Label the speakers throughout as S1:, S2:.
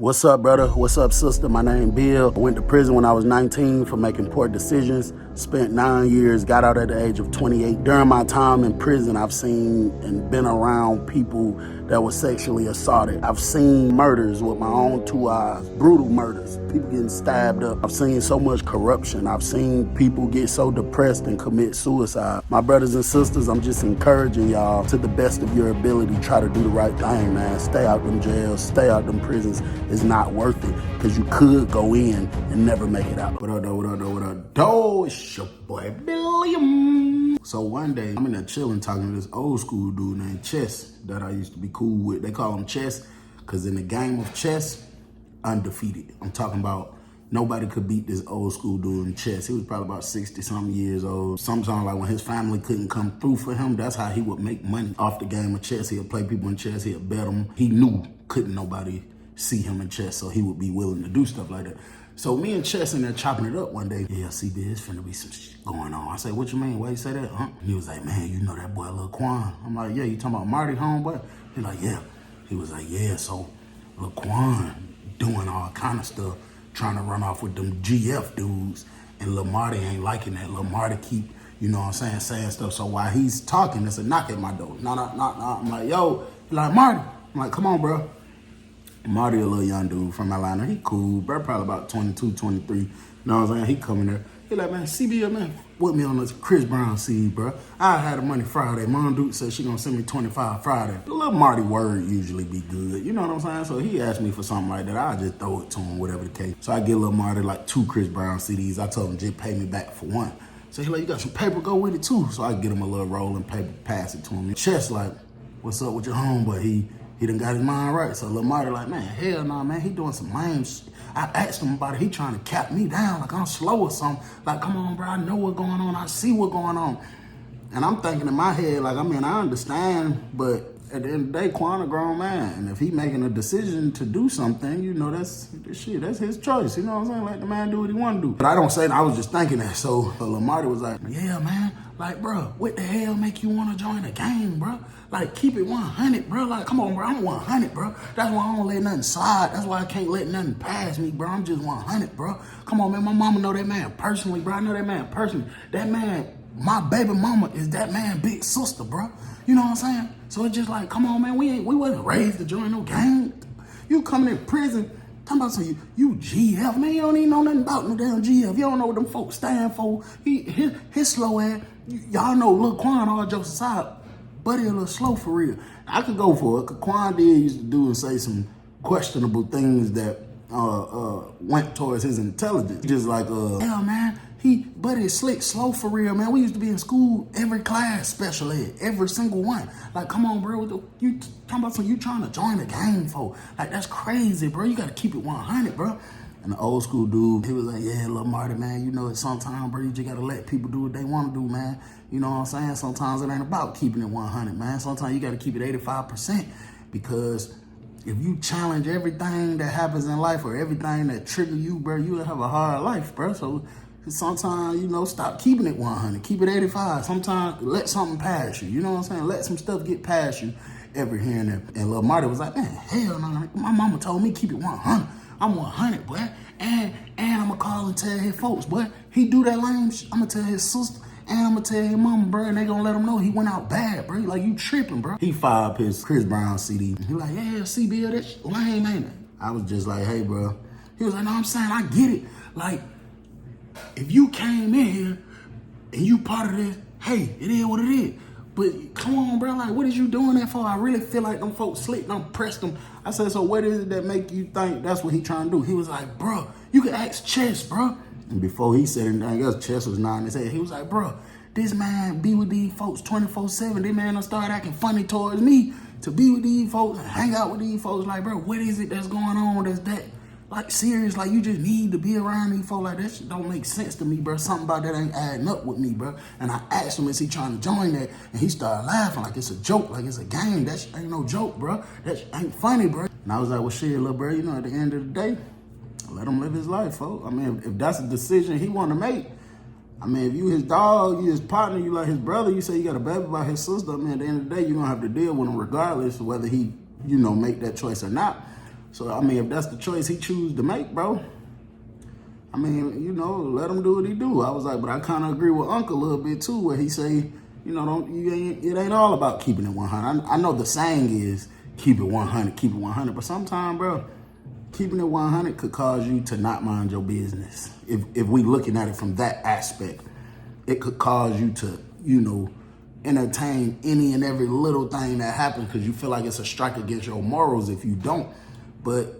S1: What's up, brother? What's up, sister? My name Bill. I went to prison when I was 19 for making poor decisions. Spent 9 years, got out at the age of 28. During my time in prison, I've seen and been around people that were sexually assaulted. I've seen murders with my own two eyes, brutal murders, people getting stabbed up. I've seen so much corruption. I've seen people get so depressed and commit suicide. My brothers and sisters, I'm just encouraging y'all to the best of your ability, try to do the right thing, man. Stay out them jails, stay out them prisons. It's not worth it because you could go in and never make it out. What up, though? What up, though? What up, though? It's your boy, Billiam. So one day, I'm in there chilling, talking to this old school dude named Chess that I used to be cool with. They call him Chess because in the game of chess, undefeated. I'm talking about nobody could beat this old school dude in chess. He was probably about 60-something years old. Sometimes, like when his family couldn't come through for him, that's how he would make money off the game of chess. He'd play people in chess, he'd bet them. He knew couldn't nobody see him in chess, so he would be willing to do stuff like that. So me and Chess in there chopping it up one day. Yeah, CB, there's finna be some shit going on. I said, what you mean? Why you say that? Huh? He was like, man, you know that boy Lil Quan. I'm like, yeah, you talking about Marty homeboy? He like, yeah. He was like, yeah, so Lil Quan doing all kind of stuff, trying to run off with them GF dudes, and Lil Marty ain't liking that. Lil Marty keep, you know what I'm saying stuff. So while he's talking, it's a knock at my door. Knock. I'm like, yo. He like, Marty. I'm like, come on, bro. Marty, a little young dude from Atlanta. He cool, bro. Probably about 22, 23. You know what I'm saying? He coming there. He like, man, CB, man, with me on this Chris Brown seed, bro. I had the money Friday. Mom Duke said she gonna send me 25 Friday. The little Marty word usually be good. You know what I'm saying? So he asked me for something like that. I just throw it to him, whatever the case. So I get little Marty like 2 Chris Brown CDs. I told him just pay me back for 1. So he like, you got some paper, go with it too. So I get him a little rolling paper, pass it to him. Chess like, what's up with your homeboy? He done got his mind right. So Lil Marty like, man, hell no, man. He doing some lame shit. I asked him about it. He trying to cap me down like I'm slow or something. Like, come on, bro. I know what's going on. I see what's going on. And I'm thinking in my head, like, I mean, I understand, but at the end of the day, Quan a grown man. And if he making a decision to do something, you know, that's his choice. You know what I'm saying? Let the man do what he want to do. But I don't say that. I was just thinking that. So Lil Marty was like, yeah, man. Like, bro, what the hell make you want to join the game, bro? Like, keep it 100, bro. Like, come on, bro. I'm 100, bro. That's why I don't let nothing slide. That's why I can't let nothing pass me, bro. I'm just 100, bro. Come on, man. My mama know that man personally, bro. I know that man personally. That man, my baby mama is that man big sister, bro. You know what I'm saying? So it's just like, come on, man. We wasn't raised to join no gang. You coming in prison, talking about some you GF, man. You don't even know nothing about no damn GF. You don't know what them folks stand for. His slow ass. Y'all know Lil Quan, all jokes aside, buddy a little slow for real. I could go for it, because Quan did used to do and say some questionable things that went towards his intelligence. Just like, hell, man, buddy is slick, slow for real, man. We used to be in school, every class, special ed, every single one. Like, come on, bro, you talking about you trying to join the game for? Like, that's crazy, bro. You got to keep it 100, bro. And the old school dude, he was like, yeah, Lil Marty, man, you know, sometimes, bro, you just got to let people do what they want to do, man. You know what I'm saying? Sometimes it ain't about keeping it 100, man. Sometimes you got to keep it 85%, because if you challenge everything that happens in life or everything that trigger you, bro, you'll have a hard life, bro. So sometimes, you know, stop keeping it 100. Keep it 85. Sometimes let something pass you. You know what I'm saying? Let some stuff get past you every here and there. And Lil Marty was like, man, hell no. My mama told me keep it 100. I'm 100, boy. And I'm going to call and tell his folks, boy. He do that lame shit. I'm going to tell his sister. And I'm going to tell his mama, bro. And they going to let him know he went out bad, bro. Like, you tripping, bro. He fired up his Chris Brown CD. He like, yeah, CB, that shit lame, ain't it? I was just like, hey, bro. He was like, no, I'm saying, I get it. Like, if you came in here and you part of this, hey, it is what it is. But come on, bro, like, what is you doing that for? I really feel like them folks slick and I'm pressed them. I said, so what is it that make you think that's what he trying to do? He was like, bro, you can ask Chess, bro. And before he said anything else, Chess was nodding his head. He was like, bro, this man be with these folks 24/7. This man done start acting funny towards me to be with these folks and hang out with these folks. Like, bro, what is it that's going on that's that? Like, serious, like, you just need to be around these folks. Like, that shit don't make sense to me, bro. Something about that ain't adding up with me, bro. And I asked him, is he trying to join that? And he started laughing like it's a joke, like it's a game. That shit ain't no joke, bro. That shit ain't funny, bro. And I was like, well, shit, little bro, you know, at the end of the day, let him live his life, folks. I mean, if that's a decision he want to make, I mean, if you his dog, you his partner, you like his brother, you say you got a baby by his sister, I mean, at the end of the day, you're going to have to deal with him regardless of whether he, you know, make that choice or not. So, I mean, if that's the choice he choose to make, bro, I mean, you know, let him do what he do. I was like, but I kind of agree with Uncle a little bit too, where he say, you know, it ain't all about keeping it 100. I know the saying is keep it 100, keep it 100, but sometimes, bro, keeping it 100 could cause you to not mind your business. If we looking at it from that aspect, it could cause you to, you know, entertain any and every little thing that happens because you feel like it's a strike against your morals if you don't. But,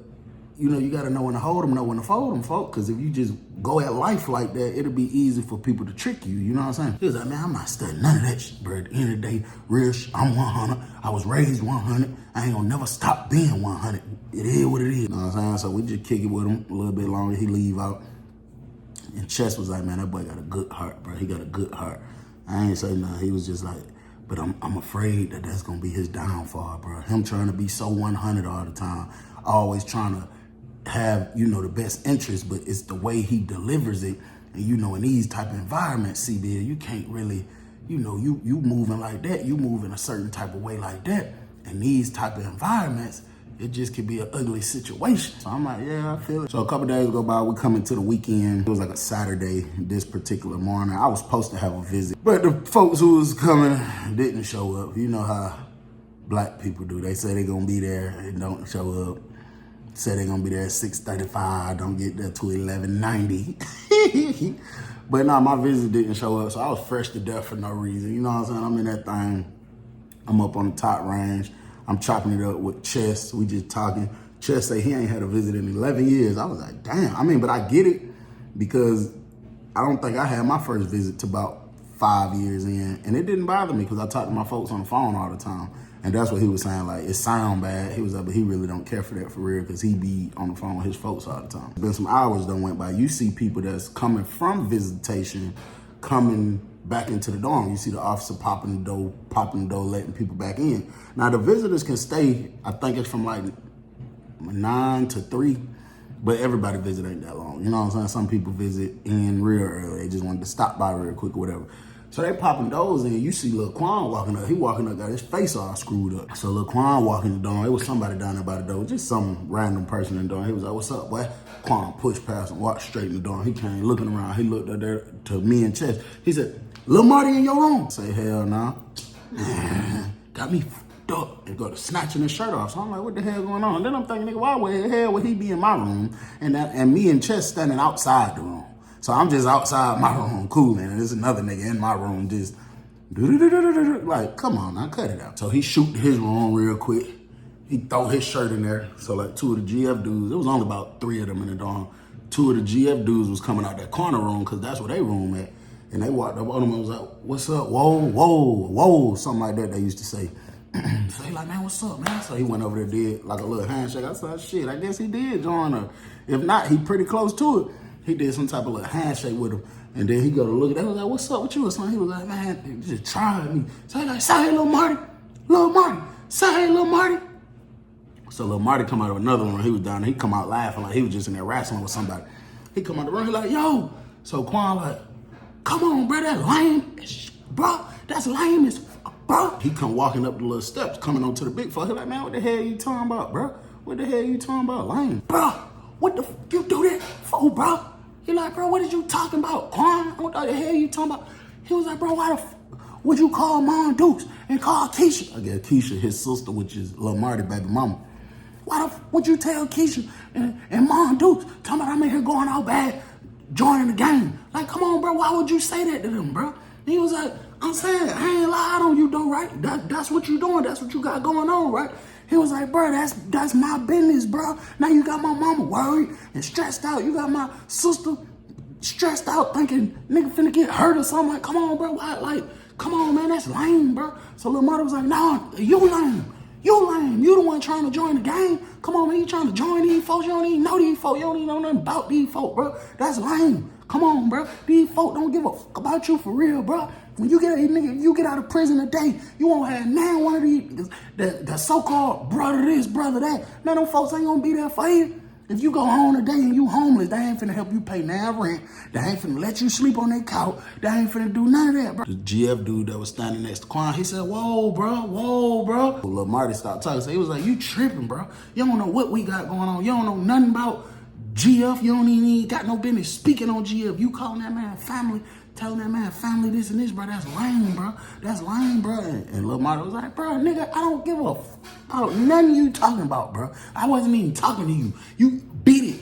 S1: you know, you got to know when to hold them, know when to fold them, folks. Because if you just go at life like that, it'll be easy for people to trick you. You know what I'm saying? He was like, man, I'm not studying none of that shit, bro. At the end of the day, real shit, I'm 100. I was raised 100. I ain't gonna never stop being 100. It is what it is. You know what I'm saying? So we just kick it with him a little bit longer. He leave out. And Chess was like, man, that boy got a good heart, bro. He got a good heart. I ain't say nothing. He was just like, but I'm afraid that that's gonna be his downfall, bro. Him trying to be so 100 all the time, always trying to have, you know, the best interest, but it's the way he delivers it. And, you know, in these type of environments, CB, you can't really, you know, you moving like that, you move in a certain type of way like that. In these type of environments, it just could be an ugly situation. So I'm like, yeah, I feel it. So a couple days go by, we come into the weekend. It was like a Saturday this particular morning. I was supposed to have a visit, but the folks who was coming didn't show up. You know how black people do. They say they're gonna be there and don't show up. Say they're gonna be there at 6:35, don't get there till 11:90. But no, my visit didn't show up, so I was fresh to death for no reason. You know what I'm saying? I'm in that thing. I'm up on the top range. I'm chopping it up with Chess. We just talking. Chess say he ain't had a visit in 11 years. I was like, damn. I mean, but I get it because I don't think I had my first visit to about 5 years in, and it didn't bother me because I talked to my folks on the phone all the time. And that's what he was saying, like, it sound bad. He was like, but he really don't care for that for real because he be on the phone with his folks all the time. Been some hours that went by. You see people that's coming from visitation, coming back into the dorm. You see the officer popping the door, letting people back in. Now, the visitors can stay, I think it's from like 9 to 3, but everybody visit ain't that long. You know what I'm saying? Some people visit in real early. They just wanted to stop by real quick or whatever. So they popping doors in. You see Lil Quan walking up. He walking up, got his face all screwed up. So Lil Quan walking the door. It was somebody down there by the door, just some random person in the door. He was like, what's up, boy? Quan pushed past him, walked straight in the door. He came looking around. He looked up there to me and Chess. He said, Lil Marty in your room? I say, hell no. Got me fucked up and go to snatching his shirt off. So I'm like, what the hell going on? And then I'm thinking, nigga, why the hell would he be in my room and me and Chess standing outside the room? So I'm just outside my room cooling, and there's another nigga in my room just like, come on now, cut it out. So he shoot his room real quick. He throw his shirt in there. So like 2 of the GF dudes, it was only about 3 of them in the dorm. 2 of the GF dudes was coming out that corner room because that's where they room at. And they walked up on him and was like, what's up? Whoa, whoa, whoa, something like that they used to say. So he like, man, what's up, man? So he went over there, did like a little handshake. I said, shit, I guess he did join her. If not, he pretty close to it. He did some type of little handshake with him. And then he go to look at that. He was like, what's up with you or something? He was like, man, just trying me. So he like, say hey, Lil Marty. Lil Marty. Say hey, Lil Marty. So Lil Marty come out of another room. He was down there. He come out laughing like he was just in there wrestling with somebody. He come out the room. He like, yo. So Quan like, come on, bro. That's lame. Bro, that's lame as bro. He come walking up the little steps, coming onto the big fuck. He like, man, what the hell you talking about, bro? What the hell you talking about, lame? Bro, what the fuck you do that for, bro? He like, bro, what is you talking about, Quan? What the hell you talking about? He was like, bro, why the fuck would you call Mom Dukes and call Keisha? I guess Keisha, his sister, which is Lil Marty, baby mama. Why the fuck would you tell Keisha and Mom Dukes, talking about I'm in here going out bad, joining the game? Like, come on, bro, why would you say that to them, bro? And he was like, I'm saying, I ain't lied on you, though, right? That's what you doing. That's what you got going on, right? He was like, bro, that's my business, bro. Now you got my mama worried and stressed out. You got my sister stressed out thinking nigga finna get hurt or something. Like, come on, bro. Why? Like, come on, man. That's lame, bro. So Lil Marty was like, no, you lame. You lame. You the one trying to join the game. Come on, man. You trying to join these folks. You don't even know these folks. You don't even know nothing about these folks, bro. That's lame. Come on, bro. These folks don't give a fuck about you for real, bro. When you get nigga, you get out of prison today, you won't have now one of these the so-called brother this, brother that. Now them folks ain't gonna be there for you. If you go home today and you homeless, they ain't finna help you pay now rent. They ain't finna let you sleep on their couch. They ain't finna do none of that, bro. The GF dude that was standing next to Quan, he said, whoa, bro. Lil Marty stopped talking. So he was like, you tripping, bro. You don't know what we got going on. You don't know nothing about GF. You don't even got no business speaking on GF. You calling that man family, telling that man family this and this, bro. That's lame, bro. That's lame, bro. And Lil Marty was like, bro, nigga, I don't give a about nothing you talking about, bro. I wasn't even talking to you. You beat it.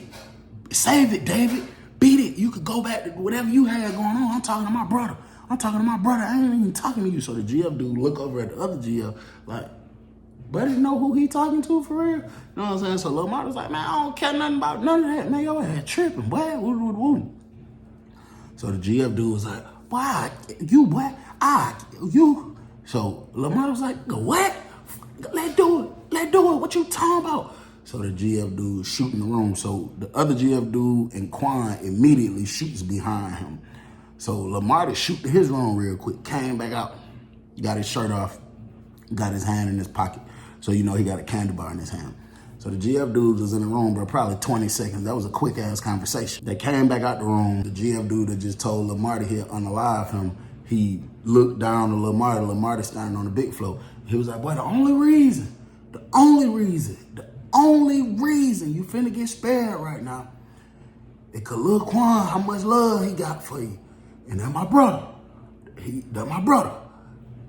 S1: Save it, David. Beat it. You could go back to whatever you had going on. I'm talking to my brother. I ain't even talking to you. So the GF dude look over at the other GF like, buddy know who he talking to for real? You know what I'm saying? So Lil Marty was like, man, I don't care nothing about none of that. Man, your ass tripping, boy. Woo. So the GF dude was like, why? You what? You. So Lil Marty was like, what? Let's do it. What you talking about? So the GF dude shooting the room. So the other GF dude and Quan immediately shoots behind him. So Lil Marty shoot to his room real quick, came back out, got his shirt off, got his hand in his pocket. So you know he got a candy bar in his hand. So the GF dude was in the room, bro, probably 20 seconds. That was a quick ass conversation. They came back out the room. The GF dude that just told Lil Marty he'd unalive him, he looked down to Lil Marty standing on the big floor. He was like, boy, the only reason you finna get spared right now is cause Lil Quan, how much love he got for you. And that's my brother.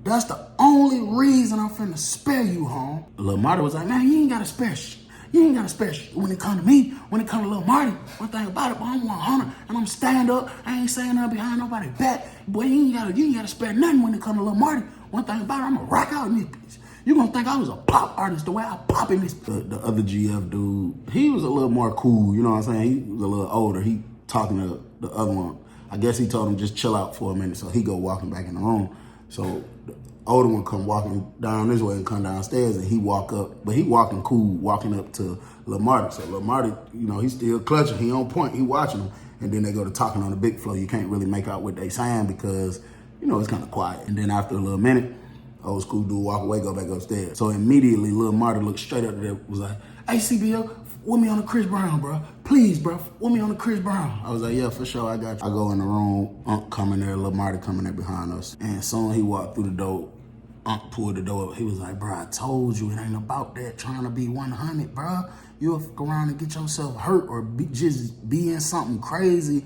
S1: That's the only reason I'm finna spare you, home. Lil Marty was like, man, you ain't gotta spare shit. When it come to me, when it come to Lil Marty, one thing about it, boy, I'm 100 and I'm stand up. I ain't saying nothing behind nobody's back. Boy, you ain't gotta spare nothing when it come to Lil Marty. One thing about it, I'm gonna rock out in this bitch. You gonna think I was a pop artist the way I pop in this. The other GF dude, he was a little more cool, you know what I'm saying? He was a little older. He talking to the other one. I guess he told him just chill out for a minute, so he go walking back in the room. So the older one come walking down this way and come downstairs, and he walk up, but he walking cool, walking up to Lil Marty. So Lil Marty, you know, he still clutching, he on point, he watching him. And then they go to talking on the big floor. You can't really make out what they saying because, you know, it's kind of quiet. And then after a little minute, old school dude walk away, go back upstairs. So immediately, Lil Marty looked straight up there, was like, hey, CBL, with me on the Chris Brown, bro. Please, bro, with me on the Chris Brown. I was like, yeah, for sure, I got you. I go in the room, Unc coming there, Lil Marty coming there behind us. And soon he walked through the door, Unc pulled the door up. He was like, bro, I told you it ain't about that trying to be 100, bro. You'll fuck around and get yourself hurt or just be in something crazy.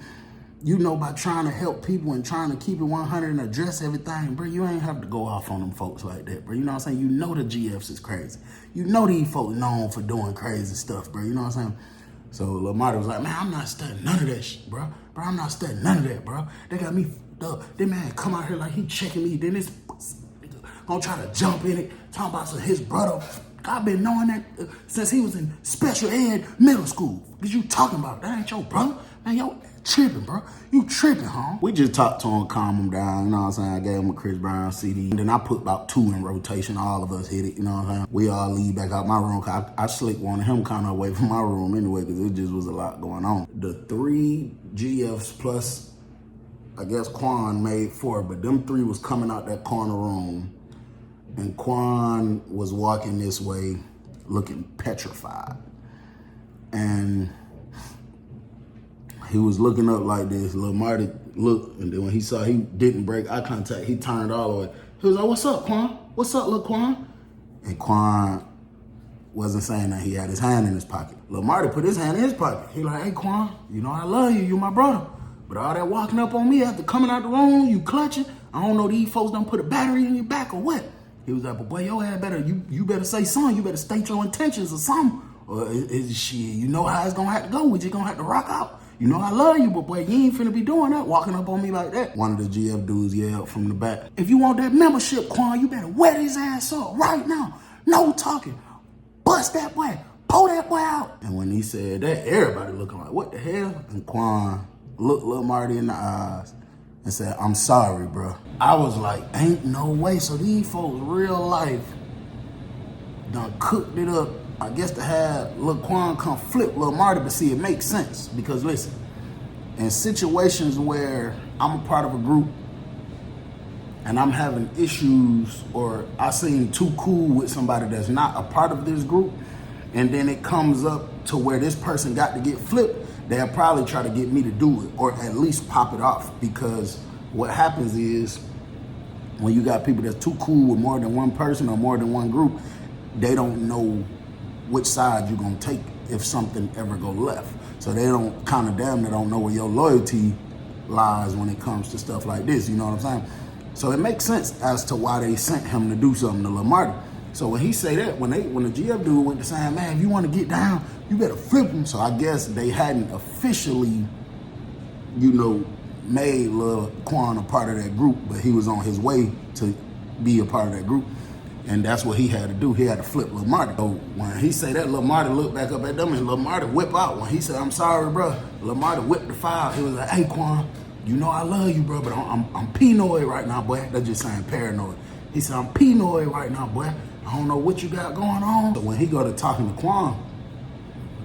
S1: You know, by trying to help people and trying to keep it 100 and address everything, bro, you ain't have to go off on them folks like that, bro. You know what I'm saying? You know the GFs is crazy. You know these folks known for doing crazy stuff, bro. You know what I'm saying? So Lil Marty was like, man, I'm not studying none of that shit, bro. Bro, I'm not studying none of that, bro. They got me fucked up. That man come out here like he checking me. Then this nigga gonna try to jump in it, talking about his brother. I've been knowing that since he was in special ed middle school. What you talking about? That ain't your brother. Man, yo, tripping, bro. You tripping, huh? We just talked to him, calm him down, you know what I'm saying? I gave him a Chris Brown CD. And then I put about 2 in rotation. All of us hit it, you know what I'm saying? We all leave back out my room. Cause I slick wanted him kind of away from my room anyway, because it just was a lot going on. The 3 GFs plus, I guess Quan made 4, but them 3 was coming out that corner room. And Quan was walking this way looking petrified. And he was looking up like this. Lil Marty looked, and then when he saw he didn't break eye contact, he turned all the way. He was like, what's up, Quan? What's up, Lil Quan? And Quan wasn't saying that. He had his hand in his pocket. Lil Marty put his hand in his pocket. He like, hey, Quan, you know I love you. You my brother. But all that walking up on me after coming out the room, you clutching. I don't know these folks don't put a battery in your back or what. He was like, but boy, your ass better, you better say something. You better state your intentions or something. Or is shit, you know how it's gonna have to go. We just gonna have to rock out. You know I love you, but boy, you ain't finna be doing that, walking up on me like that. One of the GF dudes yelled from the back, if you want that membership, Quan, you better wet his ass up right now. No talking. Bust that boy. Pull that boy out. And when he said that, everybody looking like, what the hell? And Quan looked Lil Marty in the eyes and said, I'm sorry, bro. I was like, ain't no way. So these folks, real life, done cooked it up. I guess to have Lil Quan come flip Lil Marty, but see, it makes sense. Because listen, in situations where I'm a part of a group and I'm having issues or I seem too cool with somebody that's not a part of this group, and then it comes up to where this person got to get flipped, they'll probably try to get me to do it or at least pop it off. Because what happens is when you got people that's too cool with more than one person or more than one group, they don't know which side you're gonna take if something ever go left. So they don't kind of damn, they don't know where your loyalty lies when it comes to stuff like this, you know what I'm saying? So it makes sense as to why they sent him to do something to Lil Marty. So when he say that, when the GF dude went to saying, man, if you want to get down, you better flip him. So I guess they hadn't officially, made Lil Quan a part of that group, but he was on his way to be a part of that group. And that's what he had to do. He had to flip Lil Marty. So when he say that, Lil Marty looked back up at them and Lil Marty whip out. When he said, I'm sorry, bro, Lil Marty whipped the file. He was like, hey, Quan, you know I love you, bro, but I'm paranoid right now, boy. That's just saying paranoid. He said, I'm paranoid right now, boy. I don't know what you got going on. So when he go to talking to Quan,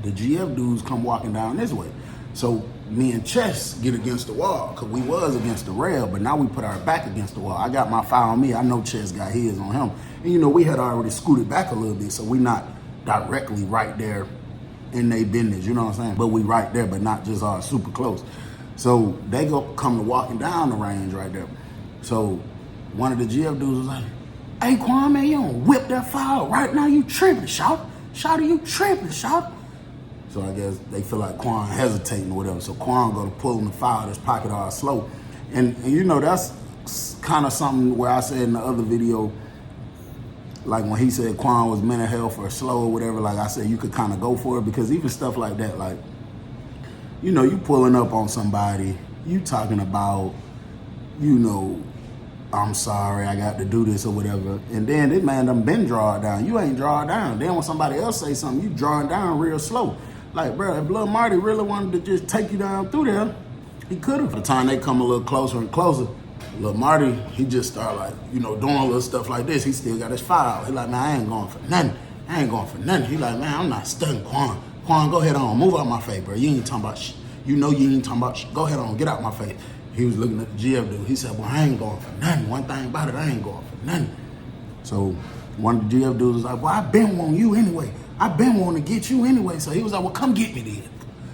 S1: the GF dudes come walking down this way. So me and Chess get against the wall, because we was against the rail, but now we put our back against the wall. I got my file on me. I know Chess got his on him. And we had already scooted back a little bit, so we not directly right there in their business, you know what I'm saying? But we right there, but not just super close. So they come to walking down the range right there. So one of the GF dudes was like, hey, Quan, man, you don't whip that file right now. You tripping, shout. Shout, you tripping, shout. So I guess they feel like Quan hesitating or whatever. So Quan go to pull in the file, his pocket all slow. And that's kind of something where I said in the other video, like when he said Quan was mental health or slow or whatever, like I said, you could kind of go for it, because even stuff like that, like, you pulling up on somebody, you talking about, I'm sorry, I got to do this or whatever. And then this man done been drawn down. You ain't drawn down. Then when somebody else say something, you drawing down real slow. Like, bro, if Lil Marty really wanted to just take you down through there, he could have. By the time they come a little closer and closer, Lil Marty, he just start like, doing little stuff like this. He still got his file. He like, man, I ain't going for nothing. I ain't going for nothing. He like, man, I'm not studying Quan. Quan, go ahead on. Move out my face, bro. You ain't talking about shit. You ain't talking about shit. Go ahead on. Get out my face. He was looking at the GF dude. He said, well, I ain't going for nothing. One thing about it, I ain't going for nothing. So one of the GF dudes was like, well, I been wanting you anyway. I been wanting to get you anyway. So he was like, well, come get me then.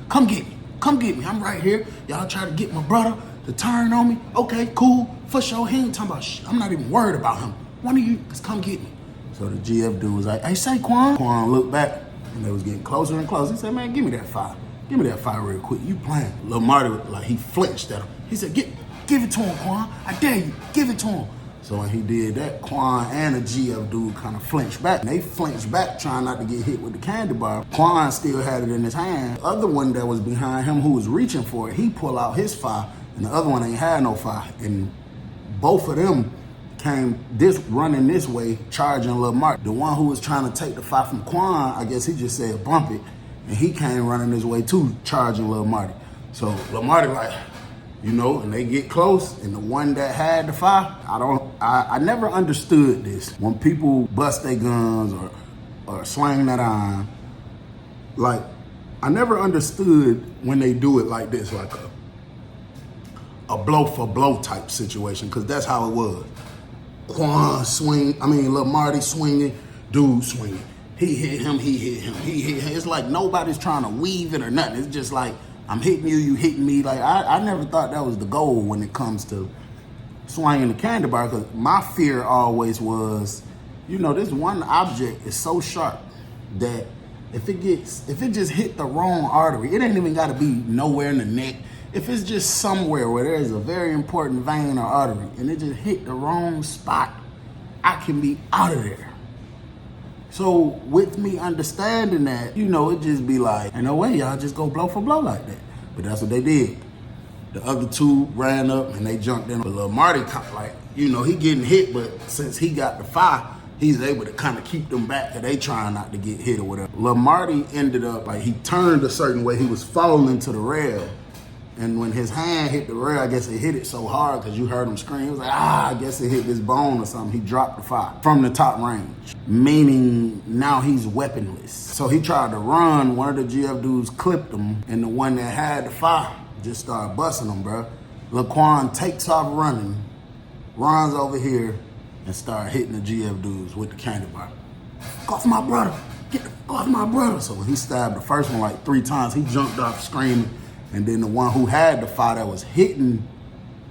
S1: Come get me. Come get me. I'm right here. Y'all try to get my brother to turn on me. Okay, cool. For sure. He ain't talking about shit. I'm not even worried about him. One of you, just come get me. So the GF dude was like, hey, say Quan. Quan looked back, and they was getting closer and closer. He said, man, give me that file. Give me that file real quick. You playing. Lil Marty, like, he flinched at him. He said, give it to him, Quan. I dare you. Give it to him. So when he did that, Quan and the GF dude kind of flinched back. And they flinched back trying not to get hit with the candy bar. Quan still had it in his hand. The other one that was behind him who was reaching for it, he pulled out his fire, and the other one ain't had no fire. And both of them came running this way, charging Lil Marty. The one who was trying to take the fire from Quan, I guess he just said bump it, and he came running this way too, charging Lil Marty. So Lil Marty like, and they get close, and the one that had the fire, I never understood this. When people bust their guns or slang that iron, like, I never understood when they do it like this, like a blow for blow type situation, because that's how it was. Quan Lil Marty swinging, dude swinging. He hit him, he hit him, he hit him. It's like nobody's trying to weave it or nothing. It's just like, I'm hitting you, you hitting me. Like, I never thought that was the goal when it comes to swinging the candy bar, because my fear always was, this one object is so sharp that if it just hit the wrong artery, it ain't even got to be nowhere in the neck. If it's just somewhere where there is a very important vein or artery and it just hit the wrong spot, I can be out of there. So with me understanding that, it just be like, ain't no way y'all just go blow for blow like that. But that's what they did. The other two ran up and they jumped in. But Lil Marty, like, he getting hit, but since he got the fire, he's able to kind of keep them back, because they trying not to get hit or whatever. Lil Marty ended up, like, he turned a certain way. He was falling to the rail. And when his hand hit the rail, I guess it hit it so hard, because you heard him scream. He was like, I guess it hit this bone or something. He dropped the fire from the top range, meaning now he's weaponless. So he tried to run. One of the GF dudes clipped him, and the one that had the fire just started busting him, bro. Lil Quan takes off running, runs over here, and start hitting the GF dudes with the candy bar. Go for my brother. get the fuck off my brother. So he stabbed the first one like 3 times. He jumped off screaming. And then the one who had the fire that was hitting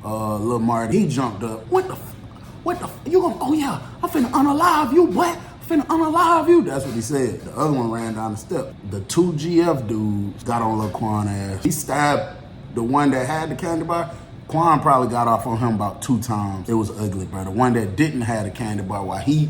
S1: Lil Marty, he jumped up. What the, you gonna, oh yeah, I'm finna unalive you, boy. I'm finna unalive you. That's what he said. The other one ran down the step. The 2 GF dudes got on Lil Quan ass. He stabbed the one that had the candy bar. Quan probably got off on him about 2 times. It was ugly, bro. The one that didn't have the candy bar, while he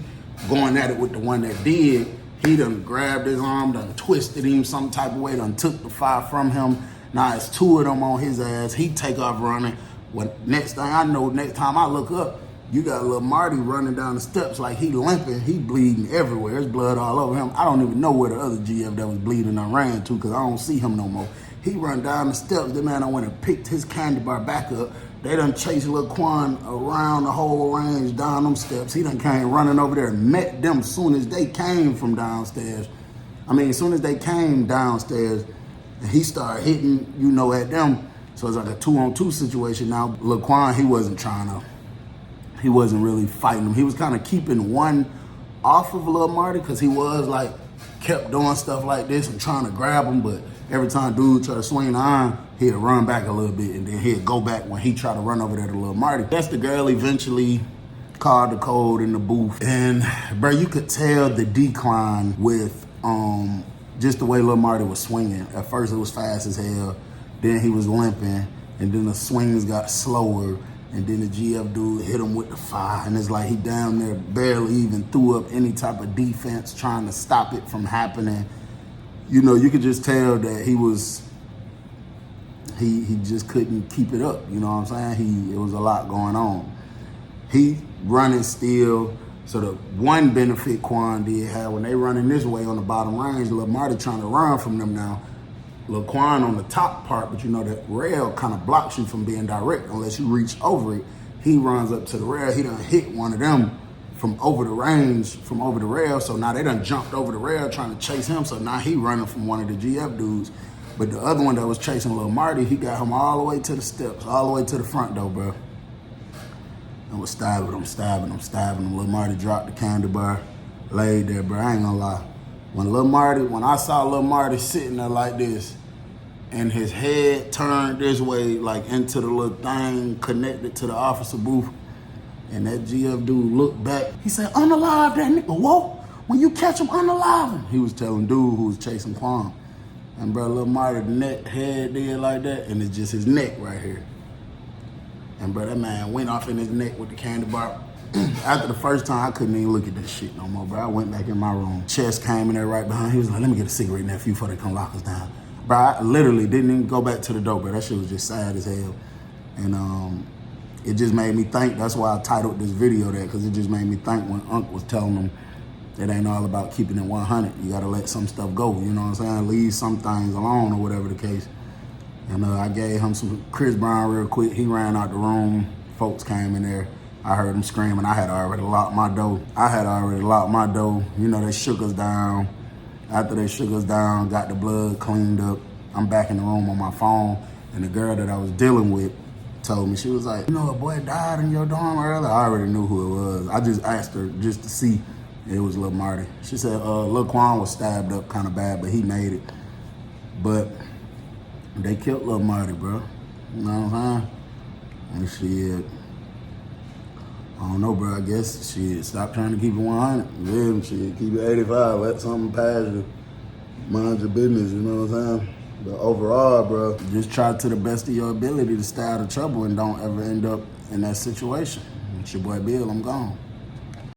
S1: going at it with the one that did, he done grabbed his arm, done twisted him some type of way, done took the fire from him. Now it's 2 of them on his ass. He take off running. When next thing I know, next time I look up, you got Lil Marty running down the steps like he limping. He bleeding everywhere. There's blood all over him. I don't even know where the other GF that was bleeding I ran to because I don't see him no more. He run down the steps. The man I went and picked his candy bar back up. They done chased Lil Quan around the whole range down them steps. He done came running over there and met them soon as they came from downstairs. As soon as they came downstairs, and he started hitting, at them. So it's like a 2-on-2 situation now. Lil Quan, he wasn't really fighting him. He was kind of keeping one off of Lil Marty because he was like, kept doing stuff like this and trying to grab him, but every time dude tried to swing the iron, he'd run back a little bit and then he'd go back when he tried to run over there to Lil Marty. That's the girl eventually called the code in the booth. And bro, you could tell the decline with just the way Lil Marty was swinging. At first it was fast as hell, then he was limping, and then the swings got slower, and then the GF dude hit him with the fire, and it's like he down there barely even threw up any type of defense trying to stop it from happening. You could just tell that he just couldn't keep it up, you know what I'm saying? It was a lot going on. He running still. So the one benefit Quan did have when they running this way on the bottom range, Lil Marty trying to run from them now. Lil Quan on the top part, but that rail kind of blocks you from being direct unless you reach over it. He runs up to the rail. He done hit one of them from over the range, from over the rail. So now they done jumped over the rail trying to chase him. So now he running from one of the GF dudes. But the other one that was chasing Lil Marty, he got him all the way to the steps, all the way to the front door, bro. And was stabbing him. Lil Marty dropped the candy bar, laid there, bro. I ain't gonna lie. When I saw Lil Marty sitting there like this, and his head turned this way, like into the little thing connected to the officer booth, and that GF dude looked back, he said, unalive that nigga, whoa. When you catch him, unalive him. He was telling dude who was chasing Quan. And bro, Lil Marty's head did like that, and it's just his neck right here. And bro, that man went off in his neck with the candy bar. After the first time, I couldn't even look at that shit no more, bro. I went back in my room. Chess came in there right behind. He was like, let me get a cigarette, nephew, before they come lock us down. Bro, I literally didn't even go back to the door, bro. That shit was just sad as hell. And it just made me think. That's why I titled this video that, because it just made me think when Unc was telling them it ain't all about keeping it 100. You got to let some stuff go, you know what I'm saying? Leave some things alone or whatever the case. And I gave him some Chris Brown real quick. He ran out the room. Folks came in there. I heard him screaming. I had already locked my door. They shook us down. After they shook us down, got the blood cleaned up, I'm back in the room on my phone. And the girl that I was dealing with told me, she was like, a boy died in your dorm earlier. I already knew who it was. I just asked her just to see. It was Lil Marty. She said Lil Quan was stabbed up kind of bad, but he made it. But they killed Lil Marty, bro. You know what I'm saying? And shit, I don't know, bro. I guess shit, stop trying to keep it 100. Yeah, shit, keep it 85. Let something pass you. Mind your business, you know what I'm saying? But overall, bro, just try to the best of your ability to stay out of trouble and don't ever end up in that situation. It's your boy Bill, I'm gone.